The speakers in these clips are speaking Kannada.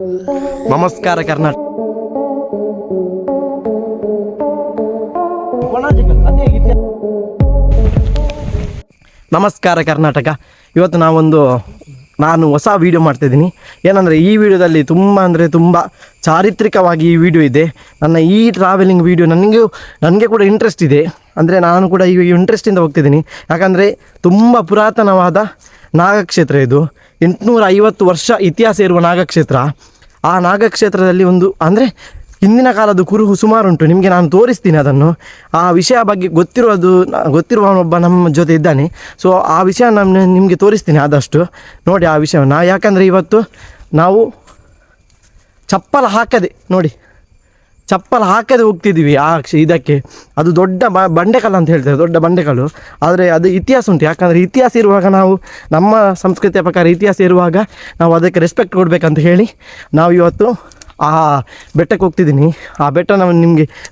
ನಮಸ್ಕಾರ ಕರ್ನಾಟಕ. ನಮಸ್ಕಾರ ಕರ್ನಾಟಕ. ಇವತ್ತು ನಾನು ಹೊಸ ವೀಡಿಯೋ ಮಾಡ್ತಾಯಿದ್ದೀನಿ. ಏನಂದರೆ ಈ ವಿಡಿಯೋದಲ್ಲಿ ತುಂಬ ಚಾರಿತ್ರಿಕವಾಗಿ ಈ ವಿಡಿಯೋ ಇದೆ. ನನ್ನ ಈ ಟ್ರಾವೆಲಿಂಗ್ ವಿಡಿಯೋ ನನಗೆ ಕೂಡ ಇಂಟ್ರೆಸ್ಟ್ ಇದೆ. ಅಂದರೆ ನಾನು ಕೂಡ ಈ ಇಂಟ್ರೆಸ್ಟಿಂದ ಹೋಗ್ತಿದ್ದೀನಿ. ಯಾಕಂದರೆ ತುಂಬ ಪುರಾತನವಾದ ನಾಗಕ್ಷೇತ್ರ ಇದು. 850 ವರ್ಷ ಇತಿಹಾಸ ಇರುವ ನಾಗಕ್ಷೇತ್ರ. ಆ ನಾಗಕ್ಷೇತ್ರದಲ್ಲಿ ಹಿಂದಿನ ಕಾಲದ ಕುರುಹು ಸುಮಾರುಂಟು. ನಿಮಗೆ ನಾನು ತೋರಿಸ್ತೀನಿ ಅದನ್ನು. ಆ ವಿಷಯ ಬಗ್ಗೆ ಗೊತ್ತಿರುವವನೊಬ್ಬ ನಮ್ಮ ಜೊತೆ ಇದ್ದಾನೆ. ಸೊ ಆ ವಿಷಯ ನಾನು ನಿಮಗೆ ತೋರಿಸ್ತೀನಿ ಆದಷ್ಟು ನೋಡಿ ಆ ವಿಷಯವನ್ನು. ಯಾಕಂದರೆ ಇವತ್ತು ನಾವು ಚಪ್ಪಲ ಹಾಕದೆ ಹೋಗ್ತಿದ್ದೀವಿ ಇದಕ್ಕೆ. ಅದು ದೊಡ್ಡ ಬಂಡೆಕಲ್ಲು ಅಂತ ಹೇಳ್ತಾರೆ, ದೊಡ್ಡ ಬಂಡೆಕಲ್ಲು. ಆದರೆ ಅದು ಇತಿಹಾಸ ಉಂಟು. ಯಾಕಂದರೆ ಇತಿಹಾಸ ಇರುವಾಗ ನಾವು ನಮ್ಮ ಸಂಸ್ಕೃತಿಯ ಪ್ರಕಾರ ಇತಿಹಾಸ ಇರುವಾಗ ನಾವು ಅದಕ್ಕೆ ರೆಸ್ಪೆಕ್ಟ್ ಕೊಡಬೇಕಂತ ಹೇಳಿ ನಾವು ಇವತ್ತು ಆ ಬೆಟ್ಟಕ್ಕೆ ಹೋಗ್ತಿದ್ದೀನಿ. ಆ ಬೆಟ್ಟ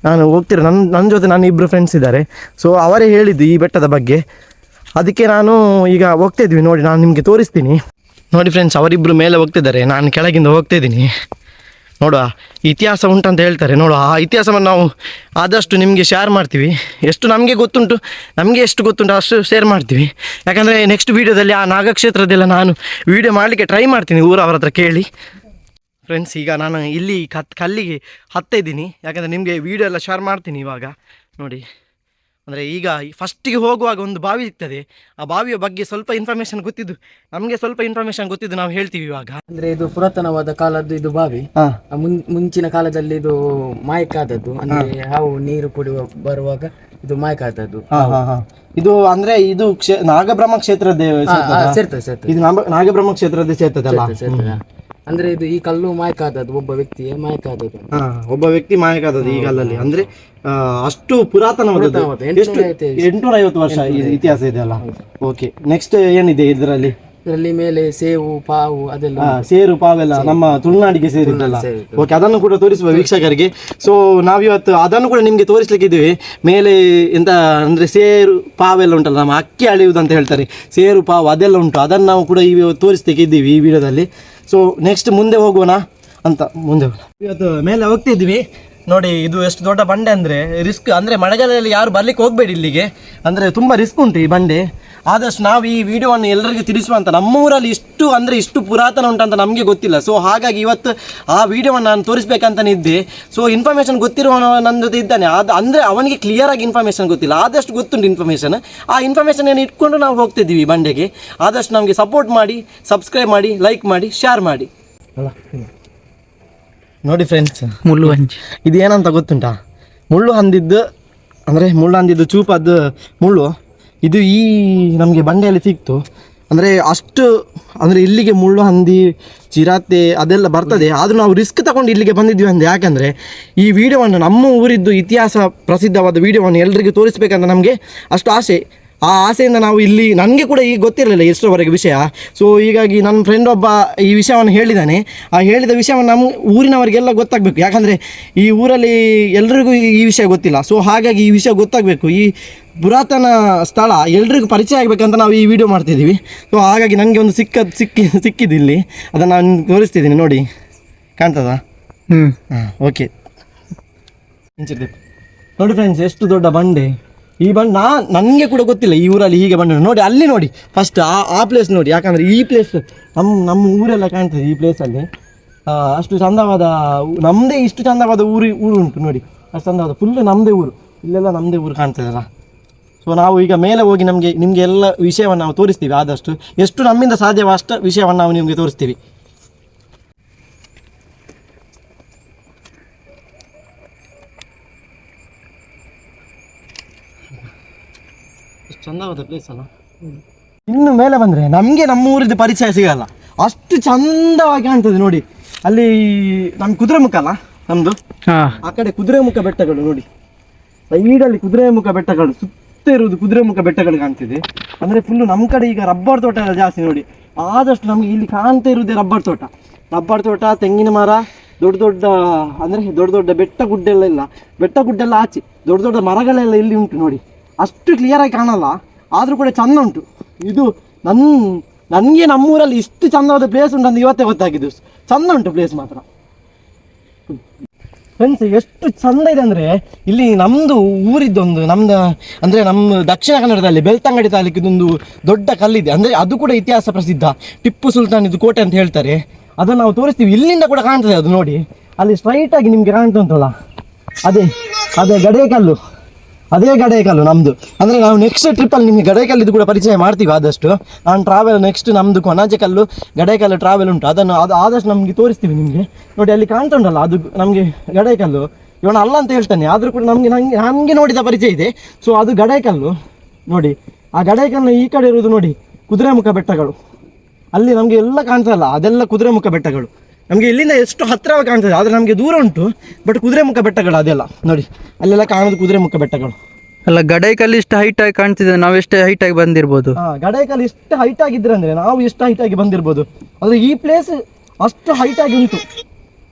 ನಾನು ಹೋಗ್ತಿರೋ ನನ್ನ ಜೊತೆ ನನ್ನ ಇಬ್ಬರು ಫ್ರೆಂಡ್ಸ್ ಇದ್ದಾರೆ. ಸೊ ಅವರೇ ಹೇಳಿದ್ದು ಈ ಬೆಟ್ಟದ ಬಗ್ಗೆ. ಅದಕ್ಕೆ ನಾನು ಈಗ ಹೋಗ್ತಾಯಿದ್ವಿ ನೋಡಿ, ನಾನು ನಿಮಗೆ ತೋರಿಸ್ತೀನಿ ನೋಡಿ ಫ್ರೆಂಡ್ಸ್. ಅವರಿಬ್ಬರು ಮೇಲೆ ಹೋಗ್ತಿದ್ದಾರೆ, ನಾನು ಕೆಳಗಿಂದ ಹೋಗ್ತಾಯಿದ್ದೀನಿ. ನೋಡುವ ಇತಿಹಾಸ ಉಂಟಂತ ಹೇಳ್ತಾರೆ. ನೋಡುವ ಆ ಇತಿಹಾಸವನ್ನು ನಾವು ಆದಷ್ಟು ನಿಮಗೆ ಶೇರ್ ಮಾಡ್ತೀವಿ. ಎಷ್ಟು ನಮಗೆ ಎಷ್ಟು ಗೊತ್ತುಂಟು ಅಷ್ಟು ಶೇರ್ ಮಾಡ್ತೀವಿ. ಯಾಕಂದರೆ ನೆಕ್ಸ್ಟ್ ವೀಡಿಯೋದಲ್ಲಿ ಆ ನಾಗಕ್ಷೇತ್ರದೆಲ್ಲ ನಾನು ವೀಡಿಯೋ ಮಾಡಲಿಕ್ಕೆ ಟ್ರೈ ಮಾಡ್ತೀನಿ ಊರವ್ರ ಹತ್ರ ಕೇಳಿ. ಫ್ರೆಂಡ್ಸ್, ಈಗ ನಾನು ಇಲ್ಲಿ ಕಲ್ಲಿಗೆ ಹತ್ತಿದ್ದೀನಿ. ಯಾಕಂದರೆ ನಿಮಗೆ ವೀಡಿಯೋ ಎಲ್ಲ ಶೇರ್ ಮಾಡ್ತೀನಿ ಇವಾಗ ನೋಡಿ. ಅಂದರೆ ಈಗ ಫಸ್ಟಿಗೆ ಹೋಗುವಾಗ ಒಂದು ಬಾವಿ ಸಿಗ್ತದೆ. ಆ ಬಾವಿಯ ಬಗ್ಗೆ ಸ್ವಲ್ಪ ಇನ್ಫಾರ್ಮೇಷನ್ ಗೊತ್ತಿದ್ದು ನಾವು ಹೇಳ್ತೀವಿ ಇವಾಗ. ಅಂದರೆ ಇದು ಪುರಾತನವಾದ ಕಾಲದ್ದು ಇದು ಬಾವಿ. ಮುಂಚಿನ ಕಾಲದಲ್ಲಿ ಇದು ಮಾಯಕಾದದ್ದು. ಅಂದರೆ ಹಾವು ನೀರು ಕುಡಿಯುವ ಬರುವಾಗ ಇದು ಮಾಯಕಾದದ್ದು. ಇದು ಅಂದರೆ ಇದು ನಾಗಬ್ರಹ್ಮ ಕ್ಷೇತ್ರದ್ದೇ ಸೇರ್ತದೆ. ಇದು ನಾಗಬ್ರಹ್ಮ ಕ್ಷೇತ್ರದ್ದೇ ಸೇರ್ತದಲ್ಲ. ಅಂದ್ರೆ ಇದು ಈ ಕಲ್ಲು ಮಾಯಕಾದದ್ದು, ಒಬ್ಬ ವ್ಯಕ್ತಿ ಮಾಯಕಾದದ್ದು ಈ ಕಲ್ಲಲ್ಲಿ. ಅಂದ್ರೆ ಅಷ್ಟು ಪುರಾತನವಾದದ್ದು. 850 ವರ್ಷ ಇತಿಹಾಸ ಇದೆ ಅಲ್ಲ. ಓಕೆ, ನೆಕ್ಸ್ಟ್ ಏನಿದೆ ಇದರಲ್ಲಿ? ಇದರಲ್ಲಿ ಮೇಲೆ ಸೇವು ಪಾವು ಅದೆಲ್ಲ, ಸೇರು ಪಾವೆಲ್ಲ ನಮ್ಮ ತುಳುನಾಡಿಗೆ ಸೇರಿದ್ದಲ್ಲ. ಓಕೆ, ಅದನ್ನು ಕೂಡ ತೋರಿಸುವ ವೀಕ್ಷಕರಿಗೆ. ಸೊ ನಾವಿವತ್ತು ಅದನ್ನು ಕೂಡ ನಿಮಗೆ ತೋರಿಸ್ಲಿಕ್ಕಿದ್ದೀವಿ. ಮೇಲೆ ಎಂತ ಅಂದರೆ ಸೇರು ಪಾವೆಲ್ಲ ಉಂಟಲ್ಲ, ನಮ್ಮ ಅಕ್ಕಿ ಅಳೆಯುವುದಂತ ಹೇಳ್ತಾರೆ, ಸೇರು ಪಾವು ಅದೆಲ್ಲ ಉಂಟು. ಅದನ್ನು ನಾವು ಕೂಡ ತೋರಿಸ್ಲಿಕ್ಕೆ ಇದ್ದೀವಿ ಈ ವಿಡಿಯೋದಲ್ಲಿ. ಸೊ ನೆಕ್ಸ್ಟ್ ಮುಂದೆ ಹೋಗೋಣ ಅಂತ ಇವತ್ತು ಮೇಲೆ ಹೋಗ್ತಿದ್ವಿ ನೋಡಿ. ಇದು ಎಷ್ಟು ದೊಡ್ಡ ಬಂಡೆ ಅಂದರೆ ರಿಸ್ಕ್. ಅಂದರೆ ಮಳೆಗಾಲದಲ್ಲಿ ಯಾರು ಬರ್ಲಿಕ್ಕೆ ಹೋಗಬೇಡಿ ಇಲ್ಲಿಗೆ. ಅಂದರೆ ತುಂಬ ರಿಸ್ಕ್ ಉಂಟು ಈ ಬಂಡೆ. ಆದಷ್ಟು ನಾವು ಈ ವಿಡಿಯೋವನ್ನು ಎಲ್ಲರಿಗೂ ತಿಳಿಸುವಂತ. ನಮ್ಮೂರಲ್ಲಿ ಇಷ್ಟು ಪುರಾತನ ಉಂಟಂತ ನಮಗೆ ಗೊತ್ತಿಲ್ಲ. ಸೊ ಹಾಗಾಗಿ ಇವತ್ತು ಆ ವಿಡಿಯೋವನ್ನು ನಾನು ತೋರಿಸ್ಬೇಕಂತಲೇ ಇದ್ದೆ. ಸೊ ಇನ್ಫಾರ್ಮೇಷನ್ ಗೊತ್ತಿರುವ ನನ್ನ ಜೊತೆ ಇದ್ದಾನೆ. ಅಂದರೆ ಅವನಿಗೆ ಕ್ಲಿಯರ್ ಆಗಿ ಇನ್ಫಾರ್ಮೇಷನ್ ಗೊತ್ತಿಲ್ಲ, ಆದಷ್ಟು ಗೊತ್ತುಂಟು ಇನ್ಫಾರ್ಮೇಷನ್. ಆ ಇನ್ಫಾರ್ಮೇಷನ್ ಏನು ಇಟ್ಕೊಂಡು ನಾವು ಹೋಗ್ತಿದ್ದೀವಿ ಬಂಡೆಗೆ. ಆದಷ್ಟು ನಮಗೆ ಸಪೋರ್ಟ್ ಮಾಡಿ, ಸಬ್ಸ್ಕ್ರೈಬ್ ಮಾಡಿ, ಲೈಕ್ ಮಾಡಿ, ಶೇರ್ ಮಾಡಿ. ನೋಡಿ ಫ್ರೆಂಡ್ಸ್, ಮುಳ್ಳು ಹಂದಿ ಇದು ಏನಂತ ಗೊತ್ತುಂಟಾ? ಮುಳ್ಳು ಹಂದಿದ್ದು ಚೂಪದ್ದು ಮುಳ್ಳು ಇದು ಈ ನಮಗೆ ಬಂಡೆಯಲ್ಲಿ ಸಿಕ್ತು. ಅಂದರೆ ಇಲ್ಲಿಗೆ ಮುಳ್ಳು ಹಂದಿ, ಚಿರತೆ ಅದೆಲ್ಲ ಬರ್ತದೆ. ಆದರೂ ನಾವು ರಿಸ್ಕ್ ತಗೊಂಡು ಇಲ್ಲಿಗೆ ಬಂದಿದ್ವಿ ಅಂದೆ. ಯಾಕಂದರೆ ಈ ವಿಡಿಯೋವನ್ನು ನಮ್ಮ ಊರಿದ್ದು ಇತಿಹಾಸ ಪ್ರಸಿದ್ಧವಾದ ವಿಡಿಯೋವನ್ನು ಎಲ್ಲರಿಗೂ ತೋರಿಸ್ಬೇಕಂತ ನಮಗೆ ಅಷ್ಟು ಆಸೆ. ಆ ಆಸೆಯಿಂದ ನಾವು ಇಲ್ಲಿ, ನನಗೆ ಕೂಡ ಈಗ ಗೊತ್ತಿರಲಿಲ್ಲ ಎಷ್ಟರವರೆಗೆ ವಿಷಯ. ಸೊ ಹೀಗಾಗಿ ನನ್ನ ಫ್ರೆಂಡ್ ಒಬ್ಬ ಈ ವಿಷಯವನ್ನು ಹೇಳಿದ್ದಾನೆ. ಆ ಹೇಳಿದ ವಿಷಯವನ್ನು ನಮ್ಮ ಊರಿನವರಿಗೆಲ್ಲ ಗೊತ್ತಾಗಬೇಕು. ಯಾಕಂದರೆ ಈ ಊರಲ್ಲಿ ಎಲ್ರಿಗೂ ಈ ವಿಷಯ ಗೊತ್ತಿಲ್ಲ. ಸೊ ಹಾಗಾಗಿ ಈ ವಿಷಯ ಗೊತ್ತಾಗಬೇಕು. ಈ ಪುರಾತನ ಸ್ಥಳ ಎಲ್ರಿಗೂ ಪರಿಚಯ ಆಗಬೇಕಂತ ನಾವು ಈ ವಿಡಿಯೋ ಮಾಡ್ತಿದ್ದೀವಿ. ಸೊ ಹಾಗಾಗಿ ನನಗೆ ಒಂದು ಸಿಕ್ಕಿದ್ದು ಇಲ್ಲಿ. ಅದನ್ನು ನಾನು ತೋರಿಸ್ತಿದ್ದೀನಿ ನೋಡಿ, ಕಾಣ್ತದಾ? ಓಕೆ ನೋಡಿ ಫ್ರೆಂಡ್ಸ್, ಎಷ್ಟು ದೊಡ್ಡ ಬಂಡೆ. ಈ ಬಂಡೆ ನನಗೆ ಕೂಡ ಗೊತ್ತಿಲ್ಲ ಈ ಊರಲ್ಲಿ ಹೀಗೆ ಬಂಡೆ ನೋಡಿ. ಅಲ್ಲಿ ನೋಡಿ ಫಸ್ಟ್ ಆ ಪ್ಲೇಸ್ ನೋಡಿ. ಯಾಕಂದರೆ ಈ ಪ್ಲೇಸ್ ನಮ್ಮ ಊರೆಲ್ಲ ಕಾಣ್ತದೆ ಈ ಪ್ಲೇಸಲ್ಲಿ. ಅಷ್ಟು ಚಂದವಾದ ನಮ್ಮದೇ ಇಷ್ಟು ಚಂದವಾದ ಊರು ಉಂಟು ನೋಡಿ. ಅಷ್ಟು ಚಂದವಾದ ಫುಲ್ ನಮ್ಮದೇ ಊರು. ಇಲ್ಲೆಲ್ಲ ನಮ್ಮದೇ ಊರು ಕಾಣ್ತದಲ್ಲ. ಸೊ ನಾವು ಈಗ ಮೇಲೆ ಹೋಗಿ ನಿಮಗೆ ಎಲ್ಲ ವಿಷಯವನ್ನು ನಾವು ತೋರಿಸ್ತೀವಿ. ಆದಷ್ಟು ಎಷ್ಟು ನಮ್ಮಿಂದ ಸಾಧ್ಯವೋ ಅಷ್ಟು ವಿಷಯವನ್ನು ನಾವು ನಿಮಗೆ ತೋರಿಸ್ತೀವಿ. ಚಂದವಾದ ಪ್ಲೇಸ್ ಅಲ್ಲ. ಇನ್ನು ಮೇಲೆ ಬಂದರೆ ನಮಗೆ ನಮ್ಮ ಊರಿದ್ದು ಪರಿಚಯ ಸಿಗಲ್ಲ, ಅಷ್ಟು ಚಂದವಾಗಿ ಕಾಣ್ತದೆ ನೋಡಿ. ಅಲ್ಲಿ ನಮ್ಮ ಕುದುರೆಮುಖ ಅಲ್ಲ ನಮ್ಮದು, ಆ ಕಡೆ ಕುದುರೆಮುಖ ಬೆಟ್ಟಗಳು ನೋಡಿ. ಸೈಡಲ್ಲಿ ಕುದುರೆಮುಖ ಬೆಟ್ಟಗಳು, ಸುತ್ತ ಇರುವುದು ಕುದುರೆಮುಖ ಬೆಟ್ಟಗಳು ಕಾಣ್ತಿದೆ. ಅಂದರೆ ಫುಲ್ಲು ನಮ್ಮ ಕಡೆ ಈಗ ರಬ್ಬರ್ ತೋಟ ಎಲ್ಲ ಜಾಸ್ತಿ ನೋಡಿ. ಆದಷ್ಟು ನಮಗೆ ಇಲ್ಲಿ ಕಾಣ್ತಾ ಇರುವುದೇ ರಬ್ಬರ್ ತೋಟ, ತೆಂಗಿನ ಮರ, ದೊಡ್ಡ ಬೆಟ್ಟ ಗುಡ್ಡೆಲ್ಲ ಆಚೆ ದೊಡ್ಡ ಮರಗಳೆಲ್ಲ ಇಲ್ಲಿ ಉಂಟು ನೋಡಿ. ಅಷ್ಟು ಕ್ಲಿಯರಾಗಿ ಕಾಣಲ್ಲ, ಆದರೂ ಕೂಡ ಚೆಂದ ಉಂಟು. ಇದು ನನಗೆ ನಮ್ಮೂರಲ್ಲಿ ಇಷ್ಟು ಚಂದವಾದ ಪ್ಲೇಸ್ ಉಂಟು ಅಂತ ಇವತ್ತೇ ಗೊತ್ತಾಗಿದ್ದು. ಚಂದ ಉಂಟು ಪ್ಲೇಸ್ ಮಾತ್ರ ಫ್ರೆಂಡ್ಸ್. ಎಷ್ಟು ಚಂದ ಇದೆ ಅಂದರೆ ಇಲ್ಲಿ ನಮ್ಮದು ಊರಿದ್ದೊಂದು ನಮ್ದು ಅಂದರೆ ನಮ್ಮ ದಕ್ಷಿಣ ಕನ್ನಡದಲ್ಲಿ ಬೆಳ್ತಂಗಡಿ ತಾಲೂಕಿದೊಂದು ದೊಡ್ಡ ಕಲ್ಲಿದೆ. ಅಂದರೆ ಅದು ಕೂಡ ಇತಿಹಾಸ ಪ್ರಸಿದ್ಧ, ಟಿಪ್ಪು ಸುಲ್ತಾನ್ ಇದು ಕೋಟೆ ಅಂತ ಹೇಳ್ತಾರೆ. ಅದನ್ನು ನಾವು ತೋರಿಸ್ತೀವಿ. ಇಲ್ಲಿಂದ ಕೂಡ ಕಾಣ್ತದೆ ಅದು ನೋಡಿ, ಅಲ್ಲಿ ಸ್ಟ್ರೈಟಾಗಿ ನಿಮಗೆ ಕಾಣ್ತಾ ಉಂಟಲ್ಲ, ಅದೇ ಅದೇ ಗಡೇಕಲ್ಲು, ಅದೇ ಗಡೇಕಲ್ಲು ನಮ್ಮದು. ಅಂದರೆ ನಾವು ನೆಕ್ಸ್ಟ್ ಟ್ರಿಪ್ಪಲ್ಲಿ ನಿಮಗೆ ಗಡೇಕಲ್ಲಿದ್ದು ಕೂಡ ಪರಿಚಯ ಮಾಡ್ತೀವಿ ಆದಷ್ಟು. ನಾನು ಟ್ರಾವೆಲ್ ನೆಕ್ಸ್ಟ್ ನಮ್ಮದು ಕೊಣಾಜೆಕಲ್ಲು ಗಡೇಕಲ್ಲು ಟ್ರಾವೆಲ್ ಉಂಟು, ಅದನ್ನು ಆದಷ್ಟು ನಮಗೆ ತೋರಿಸ್ತೀವಿ ನಿಮಗೆ. ನೋಡಿ ಅಲ್ಲಿ ಕಾಣ್ತಾ ಉಂಟಲ್ಲ, ಅದು ನಮಗೆ ಗಡೇಕಲ್ಲು. ಇವನು ಅಲ್ಲ ಅಂತ ಹೇಳ್ತಾನೆ, ಆದರೂ ಕೂಡ ನನಗೆ ನೋಡಿದ ಪರಿಚಯ ಇದೆ. ಸೊ ಅದು ಗಡೇಕಲ್ಲು ನೋಡಿ. ಆ ಗಡೇಕಲ್ಲು ಈ ಕಡೆ ಇರೋದು ನೋಡಿ ಕುದುರೆಮುಖ ಬೆಟ್ಟಗಳು. ಅಲ್ಲಿ ನಮಗೆ ಎಲ್ಲ ಕಾಣ್ತಲ್ಲ, ಅದೆಲ್ಲ ಕುದುರೆಮುಖ ಬೆಟ್ಟಗಳು. ನಮಗೆ ಇಲ್ಲಿಂದ ಎಷ್ಟು ಹತ್ತಿರವಾಗಿ ಕಾಣ್ತದೆ, ಆದರೆ ನಮಗೆ ದೂರ ಉಂಟು. ಬಟ್ ಕುದುರೆಮುಖ ಬೆಟ್ಟಗಳು ಅದೆಲ್ಲ ನೋಡಿ, ಅಲ್ಲೆಲ್ಲ ಕಾಣೋದು ಕುದುರೆಮುಖ ಬೆಟ್ಟಗಳು. ಅಲ್ಲ, ಗಡೇಕಲ್ಲಿ ಇಷ್ಟು ಹೈಟ್ ಆಗಿ ಕಾಣ್ತಿದೆ, ನಾವು ಎಷ್ಟೇ ಹೈಟ್ ಆಗಿ ಬಂದಿರ್ಬೋದು. ಗಡೇಕಲ್ಲಿ ಎಷ್ಟು ಹೈಟ್ ಆಗಿದ್ರೆ ಅಂದರೆ ನಾವು ಎಷ್ಟು ಹೈಟ್ ಆಗಿ ಬಂದಿರ್ಬೋದು. ಆದರೆ ಈ ಪ್ಲೇಸ್ ಅಷ್ಟು ಹೈಟ್ ಆಗಿ ಉಂಟು.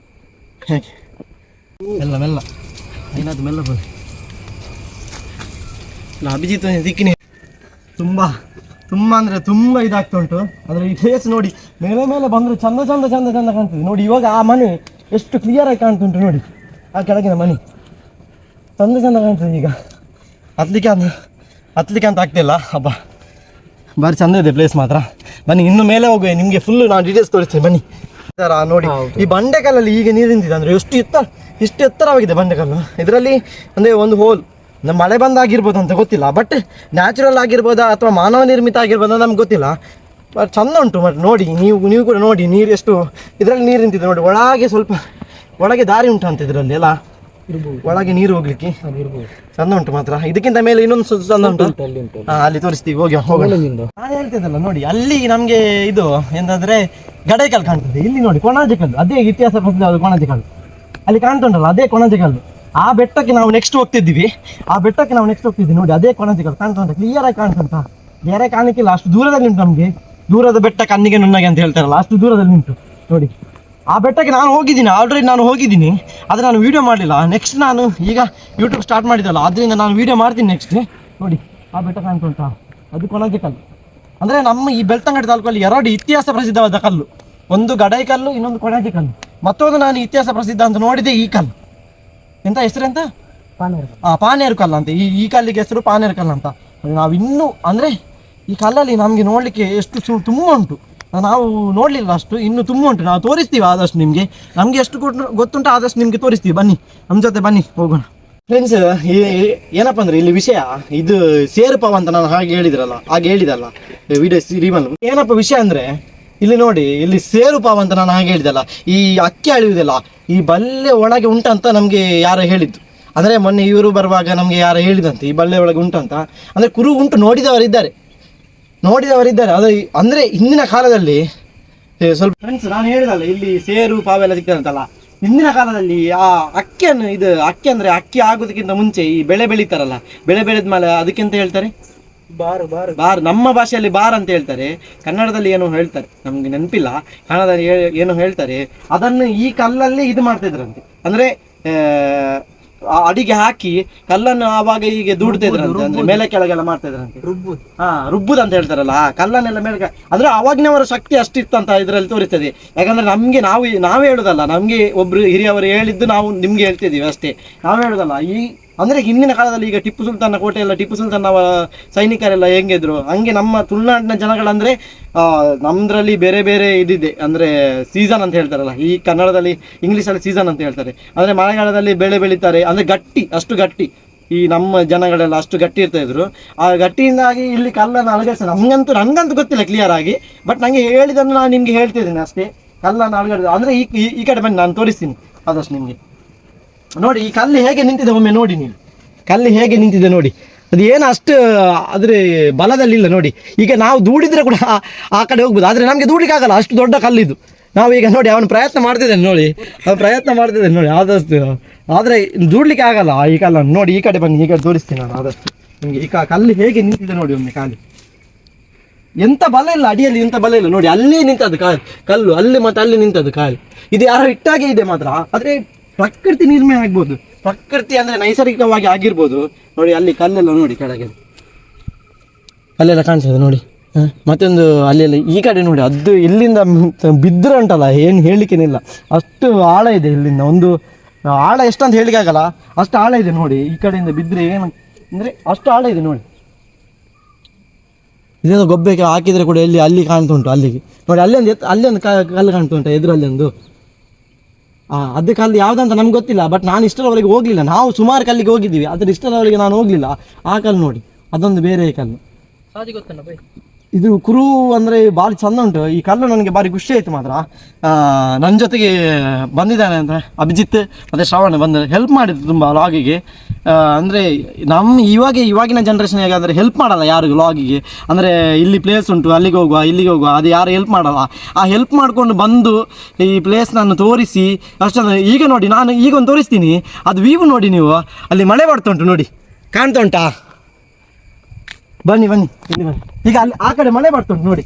ಹೇಗೆ ಮೆಲ್ಲ ಮೆಲ್ಲ ಏನಾದ್ರು ಮೆಲ್ಲ ಬನ್ನಿ. ಅಭಿಜಿತ್ ದಿಕ್ಕಿನಿ ತುಂಬ ಅಂದರೆ ತುಂಬ ಇದಾಗ್ತಾ ಉಂಟು. ಆದರೆ ಈ ಪ್ಲೇಸ್ ನೋಡಿ, ಮೇಲೆ ಮೇಲೆ ಬಂದರೆ ಚಂದ ಚಂದ ಚಂದ ಚಂದ ಕಾಣ್ತದೆ ನೋಡಿ. ಇವಾಗ ಆ ಮನೆ ಎಷ್ಟು ಕ್ಲಿಯರ್ ಆಗಿ ಕಾಣ್ತುಂಟು ನೋಡಿ, ಆ ಕೆಳಗಿನ ಮನೆ ಚಂದ ಚಂದ ಕಾಣ್ತದೆ. ಈಗ ಹತ್ಲಿಕ್ಕೆ ಅಂತ ಆಗ್ತಿಲ್ಲ. ಹಬ್ಬ ಭಾರಿ ಚಂದ ಇದೆ ಪ್ಲೇಸ್ ಮಾತ್ರ. ಬನ್ನಿ ಇನ್ನು ಮೇಲೆ ಹೋಗುವೆ, ನಿಮಗೆ ಫುಲ್ಲು ನಾನು ಡೀಟೇಲ್ಸ್ ತೋರಿಸ್ತೀನಿ ಬನ್ನಿ. ನೋಡಿ ಈ ಬಂಡೆಕಲ್ಲಲ್ಲಿ ಈಗ ನೀರು ನಿಂತಿದೆ ಅಂದರೆ ಇಷ್ಟು ಎತ್ತರವಾಗಿದೆ ಬಂಡೆಕಲ್ಲು. ಇದರಲ್ಲಿ ಅಂದರೆ ಒಂದು ಹೋಲ್ ಮಳೆ ಬಂದಾಗಿರ್ಬೋದು ಅಂತ ಗೊತ್ತಿಲ್ಲ, ಬಟ್ ನ್ಯಾಚುರಲ್ ಆಗಿರ್ಬೋದಾ ಅಥವಾ ಮಾನವ ನಿರ್ಮಿತ ಆಗಿರ್ಬೋದಾ ನಮ್ಗೆ ಗೊತ್ತಿಲ್ಲ. ಬಟ್ ಚಂದ ಉಂಟು. ಮತ್ತು ನೋಡಿ ನೀವು ಕೂಡ ನೋಡಿ, ನೀರು ಎಷ್ಟು ಇದರಲ್ಲಿ ನೀರು ನಿಂತಿದೆ ನೋಡಿ. ಸ್ವಲ್ಪ ಒಳಗೆ ದಾರಿ ಉಂಟು ಅಂತ ಇದರಲ್ಲಿ ಎಲ್ಲ, ಒಳಗೆ ನೀರು ಹೋಗ್ಲಿಕ್ಕೆ ಚಂದ ಉಂಟು ಮಾತ್ರ. ಇದಕ್ಕಿಂತ ಮೇಲೆ ಇನ್ನೊಂದು ಚಂದ ಉಂಟು, ಅಲ್ಲಿ ತೋರಿಸ್ತೀವಿ, ಹೋಗೋಣ. ನಾನು ಹೇಳ್ತಿದ್ದಲ್ಲ ನೋಡಿ, ಅಲ್ಲಿ ನಮಗೆ ಇದು ಎಂತಂದ್ರೆ ಗಡೇಕಲ್ಲು ಕಾಣ್ತದೆ. ಇಲ್ಲಿ ನೋಡಿ ಕೊಣಾಜೆಕಲ್ಲು, ಅದೇ ಇತಿಹಾಸ ಪ್ರಸಿದ್ಧ ಕೊಣಾಜೆಕಲ್ಲು. ಅಲ್ಲಿ ಕಾಣ್ತುಂಟಲ್ಲ, ಅದೇ ಕೊಣಾಜೆಕಲ್ಲು. ಆ ಬೆಟ್ಟಕ್ಕೆ ನಾವು ನೆಕ್ಸ್ಟ್ ಹೋಗ್ತಿದ್ವಿ ನೋಡಿ. ಅದೇ ಕೊಣಾಜೆಕಲ್ಲು ಕಾಣ್ತಾ ಉಂಟು, ಕ್ಲಿಯರ್ ಆಗಿ ಕಾಣ್ತುಂಟ. ಬೇರೆ ಕಾಣಕ್ಕಿಲ್ಲ, ಅಷ್ಟು ದೂರದಲ್ಲಿ ಉಂಟು. ನಮಗೆ ದೂರದ ಬೆಟ್ಟ ಕಣ್ಣಿಗೆ ನುಣ್ಣಗೆ ಅಂತ ಹೇಳ್ತಾರಲ್ಲ, ಅಷ್ಟು ದೂರದಲ್ಲಿ ಉಂಟು ನೋಡಿ. ಆ ಬೆಟ್ಟಕ್ಕೆ ನಾನು ಹೋಗಿದ್ದೀನಿ, ಆಲ್ರೆಡಿ ನಾನು ಹೋಗಿದ್ದೀನಿ, ಆದರೆ ನಾನು ವೀಡಿಯೋ ಮಾಡಲಿಲ್ಲ. ನೆಕ್ಸ್ಟ್ ನಾನು ಈಗ ಯೂಟ್ಯೂಬ್ ಸ್ಟಾರ್ಟ್ ಮಾಡಿದ್ದಲ್ಲ, ಅದರಿಂದ ನಾನು ವೀಡಿಯೋ ಮಾಡ್ತೀನಿ ನೆಕ್ಸ್ಟ್. ನೋಡಿ ಆ ಬೆಟ್ಟ ಕಾಣ್ತುಂಟ, ಅದು ಕೊಣಾಜೆಕಲ್ಲು. ಅಂದರೆ ನಮ್ಮ ಈ ಬೆಳ್ತಂಗಡಿ ತಾಲೂಕಲ್ಲಿ 2 ಇತಿಹಾಸ ಪ್ರಸಿದ್ಧವಾದ ಕಲ್ಲು, ಒಂದು ಗಡೇಕಲ್ಲು, ಇನ್ನೊಂದು ಕೊಣಾಜೆಕಲ್ಲು. ಮತ್ತೊಂದು ನಾನು ಇತಿಹಾಸ ಪ್ರಸಿದ್ಧ ಅಂತ ನೋಡಿದೆ ಈ ಕಲ್ಲು. ಎಂತ ಹೆಸರೆಂತ? ಪಾನೇರು ಕಲ್ಲು ಅಂತ. ಈ ಕಲ್ಲಿಗೆ ಹೆಸರು ಪಾನೇರು ಕಲ್ಲು ಅಂತ. ನಾವು ಇನ್ನೂ ಅಂದರೆ ಈ ಕಲ್ಲಲ್ಲಿ ನಮಗೆ ನೋಡಲಿಕ್ಕೆ ಎಷ್ಟು ತುಂಬ ಉಂಟು, ನಾವು ನೋಡಲಿಲ್ಲ ಅಷ್ಟು, ಇನ್ನು ತುಂಬ ಉಂಟು. ನಾವು ತೋರಿಸ್ತೀವಿ ಆದಷ್ಟು ನಿಮಗೆ, ನಮಗೆ ಎಷ್ಟು ಗೊತ್ತುಂಟು ಆದಷ್ಟು ನಿಮಗೆ ತೋರಿಸ್ತೀವಿ. ಬನ್ನಿ ನಮ್ಮ ಜೊತೆ ಬನ್ನಿ, ಹೋಗೋಣ. ಫ್ರೆಂಡ್ಸ್, ಏನಪ್ಪ ಅಂದರೆ ಇಲ್ಲಿ ವಿಷಯ ಇದು ಸೇರುಪಾವ ಅಂತ ನಾನು ಹಾಗೆ ಹೇಳಿದಲ್ಲ ವಿಡಿಯೋ ಶ್ರೀಮಲ್. ಏನಪ್ಪ ವಿಷಯ ಅಂದರೆ ಇಲ್ಲಿ ನೋಡಿ, ಇಲ್ಲಿ ಸೇರುಪಾವ ಅಂತ ನಾನು ಹಾಗೆ ಹೇಳಿದಲ್ಲ, ಈ ಅಕ್ಕಿ ಅಳಿಯುವುದಿಲ್ಲ ಈ ಬಲ್ಲೆ ಒಳಗೆ ಉಂಟಂತ ನಮಗೆ ಯಾರೋ ಹೇಳಿದ್ದು. ಅಂದರೆ ಮೊನ್ನೆ ಇವರು ಬರುವಾಗ ನಮಗೆ ಯಾರೋ ಹೇಳಿದಂತೆ ಈ ಬಲ್ಲೆ ಒಳಗೆ ಉಂಟಂತ. ಅಂದರೆ ಕುರು ಉಂಟು, ನೋಡಿದವರಿದ್ದಾರೆ. ಅದು ಅಂದರೆ ಹಿಂದಿನ ಕಾಲದಲ್ಲಿ ಸ್ವಲ್ಪ ಫ್ರೆಂಡ್ಸ್ ನಾನು ಹೇಳಿದಲ್ಲ, ಇಲ್ಲಿ ಸೇರು ಪಾವೆಲ್ಲ ಸಿಗ್ತದಂತಲ್ಲ. ಹಿಂದಿನ ಕಾಲದಲ್ಲಿ ಆ ಅಕ್ಕಿ ಅಂದರೆ ಅಕ್ಕಿ ಆಗೋದಕ್ಕಿಂತ ಮುಂಚೆ ಈ ಬೆಳೆ ಬೆಳೀತಾರಲ್ಲ, ಬೆಳೆ ಬೆಳೆದ ಮೇಲೆ ಅದಕ್ಕೆಂತ ಹೇಳ್ತಾರೆ, ಬಾರ್. ನಮ್ಮ ಭಾಷೆಯಲ್ಲಿ ಬಾರ್ ಅಂತ ಹೇಳ್ತಾರೆ, ಕನ್ನಡದಲ್ಲಿ ಏನೋ ಹೇಳ್ತಾರೆ, ನಮ್ಗೆ ನೆನಪಿಲ್ಲ. ಕನ್ನಡದಲ್ಲಿ ಏನೋ ಹೇಳ್ತಾರೆ. ಅದನ್ನು ಈ ಕಲ್ಲಲ್ಲಿ ಇದು ಮಾಡ್ತಿದ್ರಂತೆ, ಅಂದರೆ ಅಡಿಗೆ ಹಾಕಿ ಕಲ್ಲನ್ನು ಆವಾಗ ಹೀಗೆ ದೂಡ್ತಿದ್ರಂತೆ. ಅಂದ್ರೆ ಮೇಲೆ ಕೆಳಗೆಲ್ಲ ಮಾಡ್ತಾ ಇದ್ರಂತೆ, ರುಬ್ಬುದು ಅಂತ ಹೇಳ್ತಾರಲ್ಲ, ಆ ಕಲ್ಲನ್ನೆಲ್ಲ ಮೇಲೆ. ಅಂದ್ರೆ ಅವಾಗಿನವರ ಶಕ್ತಿ ಅಷ್ಟಿತ್ತಂತ ಇದರಲ್ಲಿ ತೋರಿಸ್ತದೆ. ಯಾಕಂದ್ರೆ ನಮ್ಗೆ ನಾವೇ ಹೇಳುದಲ್ಲ, ನಮ್ಗೆ ಒಬ್ರು ಹಿರಿಯವರು ಹೇಳಿದ್ದು ನಾವು ನಿಮ್ಗೆ ಹೇಳ್ತಿದೀವಿ ಅಷ್ಟೇ, ನಾವೇ ಹೇಳುದಲ್ಲ. ಅಂದರೆ ಹಿಂದಿನ ಕಾಲದಲ್ಲಿ ಈಗ ಟಿಪ್ಪು ಸುಲ್ತಾನ ಕೋಟೆ ಎಲ್ಲ, ಟಿಪ್ಪು ಸುಲ್ತಾನ್ ಸೈನಿಕರೆಲ್ಲ ಹೆಂಗಿದ್ರು ಹಂಗೆ ನಮ್ಮ ತುಳುನಾಡಿನ ಜನಗಳಂದರೆ ನಮ್ಮದ್ರಲ್ಲಿ ಬೇರೆ ಬೇರೆ ಇದಿದೆ. ಅಂದರೆ ಸೀಸನ್ ಅಂತ ಹೇಳ್ತಾರಲ್ಲ, ಈ ಕನ್ನಡದಲ್ಲಿ ಇಂಗ್ಲೀಷಲ್ಲಿ ಸೀಸನ್ ಅಂತ ಹೇಳ್ತಾರೆ. ಅಂದರೆ ಮಳೆಗಾಲದಲ್ಲಿ ಬೆಳೆ ಬೆಳೀತಾರೆ, ಅಂದರೆ ಅಷ್ಟು ಗಟ್ಟಿ ಈ ನಮ್ಮ ಜನಗಳೆಲ್ಲ ಅಷ್ಟು ಗಟ್ಟಿ ಇರ್ತಾ ಇದ್ರು. ಆ ಗಟ್ಟಿಯಿಂದಾಗಿ ಇಲ್ಲಿ ಕಲ್ಲನ್ನು ಅಲಗಡಿಸ ನನಗಂತೂ ಗೊತ್ತಿಲ್ಲ ಕ್ಲಿಯರ್ ಆಗಿ, ಬಟ್ ನನಗೆ ಹೇಳಿದನ್ನು ನಾನು ನಿಮಗೆ ಹೇಳ್ತಿದ್ದೀನಿ ಅಷ್ಟೇ. ಕಲ್ಲನ್ನು ಅಲಗಡಿಸ ಅಂದರೆ ಈ ಕಡೆ ಬನ್ನಿ, ನಾನು ತೋರಿಸ್ತೀನಿ ಆದಷ್ಟು ನಿಮಗೆ. ನೋಡಿ ಈ ಕಲ್ಲು ಹೇಗೆ ನಿಂತಿದೆ, ಒಮ್ಮೆ ನೋಡಿ ನೀವು. ಕಲ್ಲು ಹೇಗೆ ನಿಂತಿದೆ ನೋಡಿ, ಅದು ಏನು ಅಷ್ಟು ಆದರೆ ಬಲದಲ್ಲಿಲ್ಲ ನೋಡಿ. ಈಗ ನಾವು ದೂಡಿದ್ರೆ ಕೂಡ ಆ ಕಡೆ ಹೋಗ್ಬೋದು, ಆದರೆ ನಮಗೆ ದೂಡಲಿಕ್ಕೆ ಆಗಲ್ಲ, ಅಷ್ಟು ದೊಡ್ಡ ಕಲ್ಲಿದು. ನಾವೀಗ ನೋಡಿ ಅವನು ಪ್ರಯತ್ನ ಮಾಡ್ತಿದ್ದೇನೆ ನೋಡಿ, ಆದಷ್ಟು, ಆದರೆ ದೂಡಲಿಕ್ಕೆ ಆಗಲ್ಲ ಈ ಕಲ್ಲನ್ನು. ನೋಡಿ ಈ ಕಡೆ ಬನ್ನಿ, ಈ ಕಡೆ ತೋರಿಸ್ತೀನಿ ನಾನು ಆದಷ್ಟು ನಿಮಗೆ. ಈ ಕಲ್ಲು ಹೇಗೆ ನಿಂತಿದೆ ನೋಡಿ ಒಮ್ಮೆ. ಕಾಲು ಎಂಥ ಬಲ ಇಲ್ಲ, ಅಡಿಯಲ್ಲಿ ಎಂಥ ಬಲ ಇಲ್ಲ ನೋಡಿ. ಅಲ್ಲಿ ನಿಂತದ್ದು ಕಲ್ಲು, ಅಲ್ಲಿ ಮತ್ತು ಅಲ್ಲಿ ನಿಂತದ್ದು ಕಾಲು. ಇದು ಯಾರೋ ಇಟ್ಟಾಗೆ ಇದೆ ಮಾತ್ರ, ಆದರೆ ಪ್ರಕೃತಿ ನಿರ್ಮಯ ಆಗ್ಬೋದು, ಪ್ರಕೃತಿ ಅಂದರೆ ನೈಸರ್ಗಿಕವಾಗಿ ಆಗಿರ್ಬೋದು. ನೋಡಿ ಅಲ್ಲಿ ಕಲ್ಲೆಲ್ಲ ನೋಡಿ, ಕೆಳಗೆ ಕಲ್ಲೆಲ್ಲ ಕಾಣಿಸ್ತದೆ ನೋಡಿ. ಮತ್ತೊಂದು ಅಲ್ಲಿ ಈ ಕಡೆ ನೋಡಿ, ಅದು ಇಲ್ಲಿಂದ ಬಿದ್ದರೆ ಉಂಟಲ್ಲ ಏನು ಹೇಳಲಿಕ್ಕೇನಿಲ್ಲ, ಅಷ್ಟು ಆಳ ಇದೆ ಇಲ್ಲಿಂದ. ಒಂದು ಆಳ ಎಷ್ಟಂತ ಹೇಳಲಿಕ್ಕೆ ಆಗಲ್ಲ, ಅಷ್ಟು ಆಳ ಇದೆ ನೋಡಿ. ಈ ಕಡೆಯಿಂದ ಬಿದ್ದರೆ ಏನು ಅಂದರೆ ಅಷ್ಟು ಆಳ ಇದೆ ನೋಡಿ. ಇದನ್ನು ಗೊಬ್ಬೆಗೆ ಹಾಕಿದರೆ ಕೂಡ ಎಲ್ಲಿ ಅಲ್ಲಿ ಕಾಣ್ತಾ ಉಂಟು, ಅಲ್ಲಿಗೆ ನೋಡಿ. ಅಲ್ಲೊಂದು ಕಲ್ಲು ಕಾಣ್ತಾ ಉಂಟು ಎದುರಲ್ಲಿ ಒಂದು. ಅದು ಕಲ್ಲು ಯಾವುದಂತ ನಮ್ಗೆ ಗೊತ್ತಿಲ್ಲ, ಬಟ್ ನಾನು ಇಷ್ಟರವರೆಗೆ ಹೋಗಲಿಲ್ಲ. ನಾವು ಸುಮಾರು ಕಲ್ಲಿಗೆ ಹೋಗಿದ್ದೀವಿ, ಆದರೆ ಇಷ್ಟರವರೆಗೆ ನಾನು ಹೋಗಲಿಲ್ಲ. ಆ ಕಲ್ಲು ನೋಡಿ, ಅದೊಂದು ಬೇರೆ ಕಲ್ಲು. ಇದು ಕುರು ಅಂದರೆ ಭಾರಿ ಚಂದ ಉಂಟು ಈ ಕಲ್ಲು. ನನಗೆ ಭಾರಿ ಖುಷಿ ಆಯಿತು ಮಾತ್ರ. ನನ್ನ ಜೊತೆಗೆ ಬಂದಿದ್ದಾನೆ ಅಂತ ಅಭಿಜಿತ್ ಮತ್ತು ಶ್ರವಣ ಬಂದು ಹೆಲ್ಪ್ ಮಾಡಿದ್ರು ತುಂಬ ಲಾಗಿಗೆ. ಅಂದರೆ ಇವಾಗಿನ ಜನ್ರೇಷನ್ ಹೇಗಾದರೆ ಹೆಲ್ಪ್ ಮಾಡಲ್ಲ ಯಾರಿಗೂ ಲಾಗಿಗೆ. ಅಂದರೆ ಇಲ್ಲಿ ಪ್ಲೇಸ್ ಉಂಟು, ಅಲ್ಲಿಗೆ ಹೋಗುವ ಇಲ್ಲಿಗೆ ಹೋಗುವ, ಅದು ಯಾರು ಹೆಲ್ಪ್ ಮಾಡಲ್ಲ. ಆ ಹೆಲ್ಪ್ ಮಾಡಿಕೊಂಡು ಬಂದು ಈ ಪ್ಲೇಸ್ ನಾನು ತೋರಿಸಿ ಅಷ್ಟೊಂದು. ಈಗ ನೋಡಿ, ನಾನು ಈಗ ಒಂದು ತೋರಿಸ್ತೀನಿ, ಅದು ವ್ಯೂ ನೋಡಿ ನೀವು. ಅಲ್ಲಿ ಮಳೆ ಬರ್ತಾ ಉಂಟು ನೋಡಿ, ಕಾಣ್ತಾ ಉಂಟಾ? ಬನ್ನಿ ಇಲ್ಲಿ ಬನ್ನಿ. ಈಗ ಅಲ್ಲಿ ಆ ಕಡೆ ಮಳೆ ಬರ್ತುಂಟು ನೋಡಿ.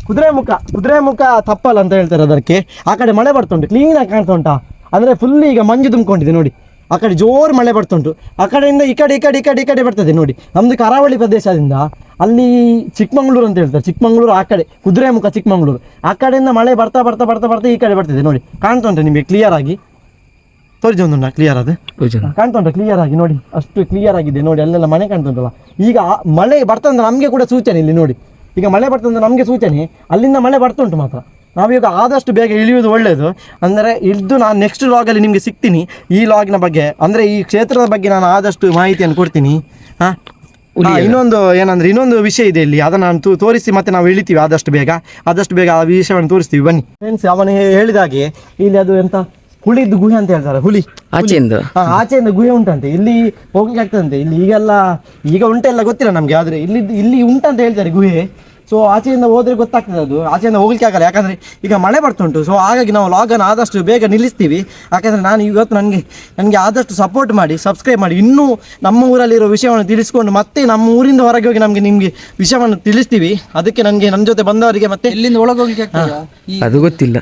ಕುದುರೆಮುಖ ತಪ್ಪಲ್ಲ ಅಂತ ಹೇಳ್ತಾರೆ ಅದಕ್ಕೆ. ಆ ಕಡೆ ಮಳೆ ಬರ್ತುಂಟು, ಕ್ಲೀನಾಗಿ ಕಾಣ್ತಾ ಉಂಟಾ? ಅಂದರೆ ಫುಲ್ ಈಗ ಮಂಜು ತುಂಬಿಕೊಂಡಿದೆ ನೋಡಿ. ಆ ಕಡೆ ಜೋರು ಮಳೆ ಬರ್ತುಂಟು. ಆ ಕಡೆಯಿಂದ ಈ ಕಡೆ ಬರ್ತದೆ ನೋಡಿ. ನಮ್ಮದು ಕರಾವಳಿ ಪ್ರದೇಶದಿಂದ ಅಲ್ಲಿ ಚಿಕ್ಕಮಂಗ್ಳೂರು ಅಂತ ಹೇಳ್ತಾರೆ. ಚಿಕ್ಕಮಂಗ್ಳೂರು ಆ ಕಡೆ, ಕುದುರೆಮುಖ ಚಿಕ್ಕಮಂಗ್ಳೂರು. ಆ ಕಡೆಯಿಂದ ಮಳೆ ಬರ್ತಾ ಈ ಕಡೆ ಬರ್ತದೆ ನೋಡಿ. ಕಾಣ್ತಾ ಉಂಟು ನಿಮಗೆ ಕ್ಲಿಯರ್ ಆಗಿ? ತೋರಿಸಿ ಒಂದು ಕ್ಲಿಯರ್ ಅದು ಕಾಣ್ತಾ ಉಂಟು ಕ್ಲಿಯರ್ ಆಗಿ ನೋಡಿ. ಅಷ್ಟು ಕ್ಲಿಯರ್ ಆಗಿದೆ ನೋಡಿ. ಅಲ್ಲೆಲ್ಲ ಮನೆ ಕಾಣ್ತಾ ಉಂಟಲ್ಲ. ಈಗ ಮಳೆ ಬರ್ತಂದ್ರೆ ನಮಗೆ ಕೂಡ ಸೂಚನೆ ಇಲ್ಲಿ ನೋಡಿ. ಈಗ ಮಳೆ ಬರ್ತಂದ್ರೆ ನಮಗೆ ಸೂಚನೆ, ಅಲ್ಲಿಂದ ಮಳೆ ಬರ್ತುಂಟು ಮಾತ್ರ. ನಾವೀಗ ಆದಷ್ಟು ಬೇಗ ಇಳಿಯುವುದು ಒಳ್ಳೆಯದು. ಅಂದರೆ ಇಳಿದು ನಾನು ನೆಕ್ಸ್ಟ್ ಲಾಗಲ್ಲಿ ನಿಮಗೆ ಸಿಗ್ತೀನಿ. ಈ ಲಾಗಿನ ಬಗ್ಗೆ ಅಂದರೆ ಈ ಕ್ಷೇತ್ರದ ಬಗ್ಗೆ ನಾನು ಆದಷ್ಟು ಮಾಹಿತಿಯನ್ನು ಕೊಡ್ತೀನಿ. ಇನ್ನೊಂದು ವಿಷಯ ಇದೆ ಇಲ್ಲಿ, ಅದನ್ನು ನಾನು ತೋರಿಸಿ ಮತ್ತೆ ನಾವು ಇಳಿತೀವಿ ಆದಷ್ಟು ಬೇಗ ಆ ವಿಷಯವನ್ನು ತೋರಿಸ್ತೀವಿ. ಬನ್ನಿ ಫ್ರೆಂಡ್ಸ್. ಅವನು ಹೇಳಿದ ಹಾಗೆ ಇಲ್ಲಿ ಅದು ಎಂತ ಹುಲಿದ್ದು ಗುಹೆ ಅಂತ ಹೇಳ್ತಾರೆ. ಆಚೆಯಿಂದ ಗುಹೆ ಉಂಟಂತೆ. ಇಲ್ಲಿ ಹೋಗ್ಲಿಕ್ಕೆ ಆಗ್ತದಂತೆ. ಇಲ್ಲಿ ಈಗ ಉಂಟೆಲ್ಲ ಗೊತ್ತಿಲ್ಲ ನಮಗೆ, ಆದರೆ ಇಲ್ಲಿ ಉಂಟಂತ ಹೇಳ್ತಾರೆ ಗುಹೆ. ಸೊ ಆಚೆಯಿಂದ ಹೋದ್ರೆ ಗೊತ್ತಾಗ್ತದೆ. ಅದು ಆಚೆಯಿಂದ ಹೋಗ್ಲಿಕ್ಕೆ ಆಗಲ್ಲ, ಯಾಕಂದರೆ ಈಗ ಮಳೆ ಬರ್ತುಂಟು. ಸೊ ಹಾಗಾಗಿ ನಾವು ಲಾಗನ್ನು ಆದಷ್ಟು ಬೇಗ ನಿಲ್ಲಿಸ್ತೀವಿ. ಯಾಕಂದರೆ ನಾನು ಇವತ್ತು ನನಗೆ ಆದಷ್ಟು ಸಪೋರ್ಟ್ ಮಾಡಿ, ಸಬ್ಸ್ಕ್ರೈಬ್ ಮಾಡಿ. ಇನ್ನೂ ನಮ್ಮ ಊರಲ್ಲಿರೋ ವಿಷಯವನ್ನು ತಿಳಿಸ್ಕೊಂಡು ಮತ್ತೆ ನಮ್ಮ ಊರಿಂದ ಹೊರಗೆ ಹೋಗಿ ನಿಮಗೆ ವಿಷಯವನ್ನು ತಿಳಿಸ್ತೀವಿ. ಅದಕ್ಕೆ ನನ್ನ ಜೊತೆ ಬಂದವರಿಗೆ ಮತ್ತೆ ಇಲ್ಲಿಂದ ಒಳಗೆ ಹೋಗ್ಲಿಕ್ಕೆ ಅದು ಗೊತ್ತಿಲ್ಲ.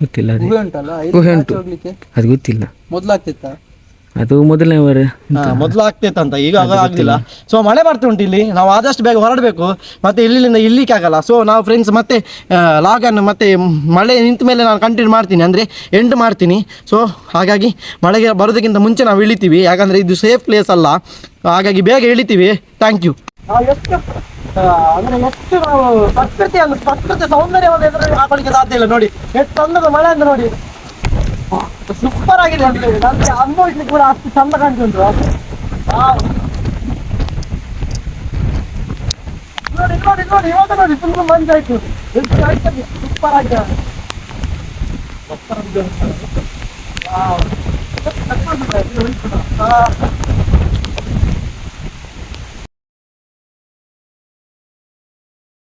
ಗೊತ್ತಿಲ್ಲ. ಗುಹೆ ಉಂಟು, ಅದು ಗೊತ್ತಿಲ್ಲ. ಅದು ಮೊದಲು ಆಗ್ತಿತ್ತಂತ, ಈಗ ಆಗಲಿಲ್ಲ. ಸೊ ಮಳೆ ಬರ್ತುಂಟು ಇಲ್ಲಿ. ನಾವು ಆದಷ್ಟು ಬೇಗ ಹೊರಡಬೇಕು, ಮತ್ತೆ ಇಲ್ಲಿಂದ ಇಲ್ಲಿಕ್ಕೆ ಆಗಲ್ಲ. ಸೊ ನಾವು ಫ್ರೆಂಡ್ಸ್ ಮತ್ತೆ ಲಾಗನ್ನು ಮತ್ತೆ ಮಳೆ ನಿಂತ ಮೇಲೆ ನಾನು ಕಂಟಿನ್ಯೂ ಮಾಡ್ತೀನಿ, ಅಂದರೆ ಎಂಡ್ ಮಾಡ್ತೀನಿ. ಸೊ ಹಾಗಾಗಿ ಮಳೆಗೆ ಬರೋದಕ್ಕಿಂತ ಮುಂಚೆ ನಾವು ಇಳಿತೀವಿ, ಯಾಕಂದರೆ ಇದು ಸೇಫ್ ಪ್ಲೇಸ್ ಅಲ್ಲ. ಹಾಗಾಗಿ ಬೇಗ ಇಳಿತೀವಿ. Thank you. ಅಂದರೆ ಎಷ್ಟು ನಾವು ಪ್ರಕೃತಿ ಸೌಂದರ್ಯವನ್ನು ಎದುರು ಹಾಕೊಳ್ಳಿಕ್ಕೆ ಸಾಧ್ಯ ಇಲ್ಲ ನೋಡಿ. ಎಷ್ಟು ಚಂದದ ಮಳೆ ಅಂತ ನೋಡಿ. ಸೂಪರ್ ಆಗಿದೆ. ನನಗೆ ಅನುಭವಿಸ್ಲಿಕ್ಕೆ ಕೂಡ ಅಷ್ಟು ಚಂದ ಕಾಣ್ತುಂಟು. ನೋಡಿ ಇವಾಗ ನೋಡಿ ತುಂಬ ಮಂಜಾಯ್ತು. ಸೂಪರ್ ಆಗಿದೆ.